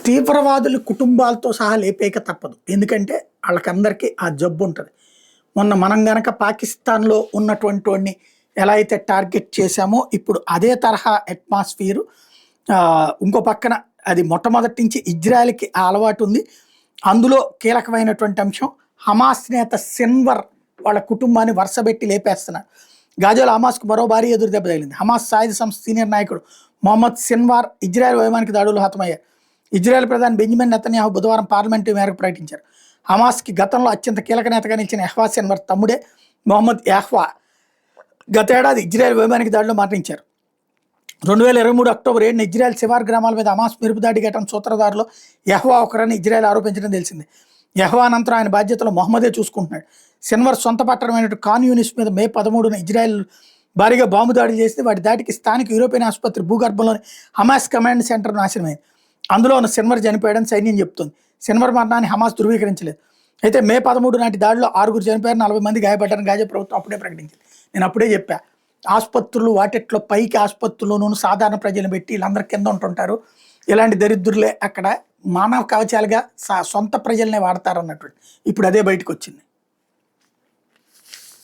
తీవ్రవాదులు కుటుంబాలతో సహా లేపేక తప్పదు. ఎందుకంటే ఆళ్ళకందరికీ ఆ జబ్బు ఉంటది. మొన్న మనం గనక పాకిస్తాన్‌లో ఉన్నటువంటోడిని ఎలా అయితే టార్గెట్ చేశామో, ఇప్పుడు అదే తరహా అట్మాస్ఫియరు ఇంకో పక్కన అది మొట్టమొదటి నుంచి ఇజ్రాయెల్‌కి ఆ అలవాటుంది. అందులో కీలకమైనటువంటి అంశం హమాస్ నేత సిన్వర్ వాళ్ళ కుటుంబాన్ని వరుసబెట్టి లేపేస్తున్నారు. గాజాలో హమాస్‌కు మరో భారీ ఎదురు దెబ్బ తగిలింది. హమాస్ సాయుధ సంస్థ సీనియర్ నాయకుడు మొహమ్మద్ సిన్వార్ ఇజ్రాయెల్ వైమానిక దాడుల్లో హతమయ్యారు. ఇజ్రాయెల్ ప్రధాని బెంజమిన్ నెతన్యాహు బుధవారం పార్లమెంటు మేరకు ప్రకటించారు. హమాస్‌కి గతంలో అత్యంత కీలక నేతగా నిలిచిన యహ్వా సిన్వర్ తమ్ముడే మొహమ్మద్ యహ్వా గతేడాది ఇజ్రాయెల్ వైమానిక దాడిలో మరణించారు. 2023 అక్టోబర్ 7న ఇజ్రాయెల్ శివారు గ్రామాల మీద హమాస్ మెరుపు దాడి ఘటన సూత్రధారులో యహ్వా ఒకరని ఇజ్రాయెల్ ఆరోపించడం తెలిసిందే. యహ్వా అనంతరం ఆయన బాధ్యతలు మొహమ్మదే చూసుకుంటున్నాడు. సిన్వర్ సొంత పట్టణమైనటువంటి ఖాన్ యూనిస్ మీద మే 13న ఇజ్రాయెల్ భారీగా బాంబు దాడి చేస్తే వాటి దాటికి స్థానిక యూరోపియన్ ఆసుపత్రి భూగర్భంలోని హమాస్ కమాండ్ సెంటర్ నాశనమైంది. అందులో ఉన్న సిన్వర్ చనిపోయాడని సైన్యం చెబుతుంది. సిన్వర్ మరణాన్ని హమాస్ ధృవీకరించలేదు. అయితే మే 13 నాటి దాడిలో 6 చనిపోయారు, 40 మంది గాయపడ్డారని గాజా ప్రభుత్వం అప్పుడే ప్రకటించింది. నేను అప్పుడే చెప్పా, ఆసుపత్రులు వాటిట్లో పైకి ఆసుపత్రుల్లోనూ సాధారణ ప్రజలను పెట్టి వీళ్ళందరూ కింద ఉంటుంటారు. ఇలాంటి దరిద్రులే అక్కడ మానవ కవచాలుగా సొంత ప్రజలనే వాడతారు అన్నట్టు. ఇప్పుడు అదే బయటకు వచ్చింది.